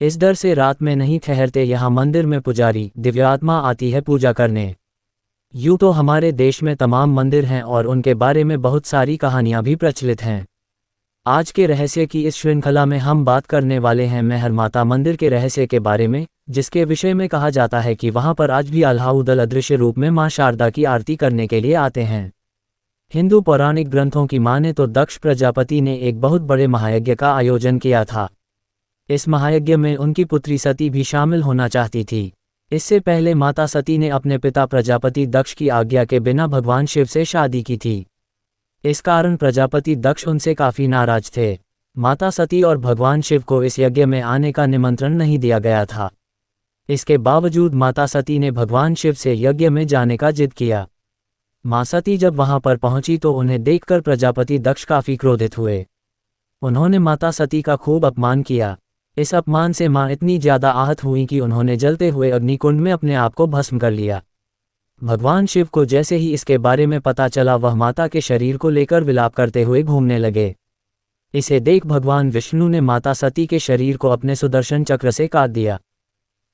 इस डर से रात में नहीं ठहरते यहाँ मंदिर में पुजारी, दिव्यात्मा आती है पूजा करने। यूँ तो हमारे देश में तमाम मंदिर हैं और उनके बारे में बहुत सारी कहानियाँ भी प्रचलित हैं। आज के रहस्य की इस श्रृंखला में हम बात करने वाले हैं मेहर माता मंदिर के रहस्य के बारे में, जिसके विषय में कहा जाता है कि वहाँ पर आज भी अल्लाह अदृश्य रूप में माँ शारदा की आरती करने के लिए आते हैं। हिंदू पौराणिक ग्रंथों की माने तो दक्ष प्रजापति ने एक बहुत बड़े महायज्ञ का आयोजन किया था। इस महायज्ञ में उनकी पुत्री सती भी शामिल होना चाहती थी। इससे पहले माता सती ने अपने पिता प्रजापति दक्ष की आज्ञा के बिना भगवान शिव से शादी की थी। इस कारण प्रजापति दक्ष उनसे काफी नाराज थे। माता सती और भगवान शिव को इस यज्ञ में आने का निमंत्रण नहीं दिया गया था। इसके बावजूद माता सती ने भगवान शिव से यज्ञ में जाने का जिद किया। माँ सती जब वहां पर पहुंची तो उन्हें देखकर प्रजापति दक्ष काफी क्रोधित हुए। उन्होंने माता सती का खूब अपमान किया। इस अपमान से माँ इतनी ज्यादा आहत हुई कि उन्होंने जलते हुए अग्निकुंड में अपने आप को भस्म कर लिया। भगवान शिव को जैसे ही इसके बारे में पता चला, वह माता के शरीर को लेकर विलाप करते हुए घूमने लगे। इसे देख भगवान विष्णु ने माता सती के शरीर को अपने सुदर्शन चक्र से काट दिया।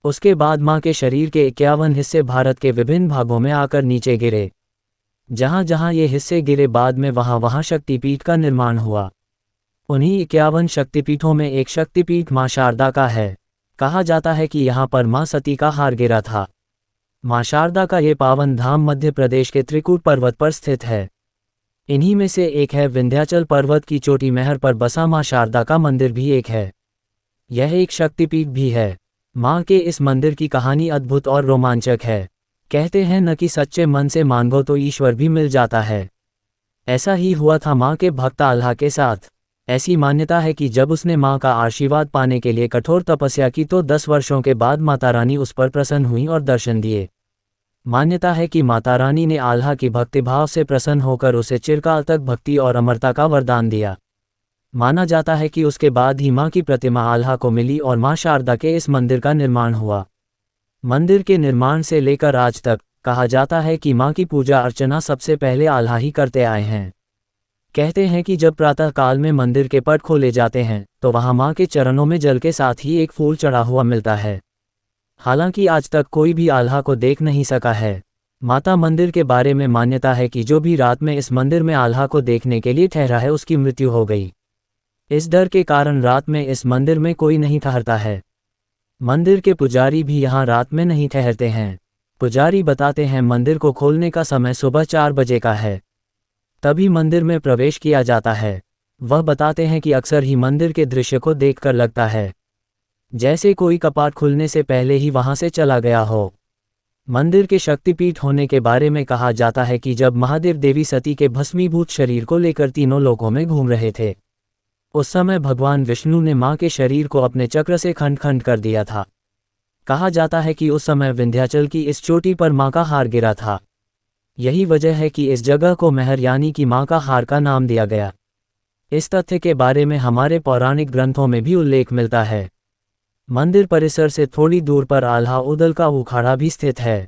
उसके बाद माँ के शरीर के 51 हिस्से भारत के विभिन्न भागों में आकर नीचे गिरे। जहाँ जहाँ ये हिस्से गिरे, बाद में वहाँ शक्तिपीठ का निर्माण हुआ। उन्हीं 51 शक्तिपीठों में एक शक्तिपीठ माँ शारदा का है। कहा जाता है कि यहाँ पर माँ सती का हार गिरा था। माँ शारदा का ये पावन धाम मध्य प्रदेश के त्रिकूट पर्वत पर स्थित है। इन्हीं में से एक है विंध्याचल पर्वत की चोटी मेहर पर बसा माँ शारदा का मंदिर भी एक है। यह एक शक्तिपीठ भी है। माँ के इस मंदिर की कहानी अद्भुत और रोमांचक है। कहते हैं न कि सच्चे मन से मांगो तो ईश्वर भी मिल जाता है। ऐसा ही हुआ था माँ के भक्त आल्हा के साथ। ऐसी मान्यता है कि जब उसने माँ का आशीर्वाद पाने के लिए कठोर तपस्या की तो 10 वर्षों के बाद माता रानी उस पर प्रसन्न हुई और दर्शन दिए। मान्यता है कि माता रानी ने आल्हा की भक्तिभाव से प्रसन्न होकर उसे चिरकाल तक भक्ति और अमरता का वरदान दिया। माना जाता है कि उसके बाद ही माँ की प्रतिमा आल्हा को मिली और माँ शारदा के इस मंदिर का निर्माण हुआ। मंदिर के निर्माण से लेकर आज तक कहा जाता है कि माँ की पूजा अर्चना सबसे पहले आल्हा ही करते आए हैं। कहते हैं कि जब प्रातः काल में मंदिर के पट खोले जाते हैं तो वहां मां के चरणों में जल के साथ ही एक फूल चढ़ा हुआ मिलता है। हालांकि आज तक कोई भी आल्हा को देख नहीं सका है। माता मंदिर के बारे में मान्यता है कि जो भी रात में इस मंदिर में आल्हा को देखने के लिए ठहरा है उसकी मृत्यु हो गई। इस डर के कारण रात में इस मंदिर में कोई नहीं ठहरता है। मंदिर के पुजारी भी यहाँ रात में नहीं ठहरते हैं। पुजारी बताते हैं मंदिर को खोलने का समय सुबह 4 बजे का है, तभी मंदिर में प्रवेश किया जाता है। वह बताते हैं कि अक्सर ही मंदिर के दृश्य को देखकर लगता है जैसे कोई कपाट खुलने से पहले ही वहां से चला गया हो। मंदिर के शक्तिपीठ होने के बारे में कहा जाता है कि जब महादेव देवी सती के भस्मीभूत शरीर को लेकर तीनों लोकों में घूम रहे थे, उस समय भगवान विष्णु ने मां के शरीर को अपने चक्र से खंड खंड कर दिया था। कहा जाता है कि उस समय विंध्याचल की इस चोटी पर मां का हार गिरा था। यही वजह है कि इस जगह को मेहर यानी कि मां का हार का नाम दिया गया। इस तथ्य के बारे में हमारे पौराणिक ग्रंथों में भी उल्लेख मिलता है। मंदिर परिसर से थोड़ी दूर पर आल्हा उदल का उखाड़ा भी स्थित है।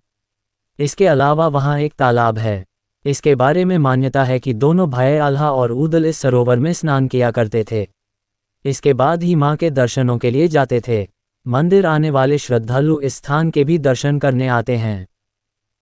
इसके अलावा वहां एक तालाब है। इसके बारे में मान्यता है कि दोनों भाई आल्हा और उदल इस सरोवर में स्नान किया करते थे। इसके बाद ही मां के दर्शनों के लिए जाते थे। मंदिर आने वाले श्रद्धालु इस स्थान के भी दर्शन करने आते हैं।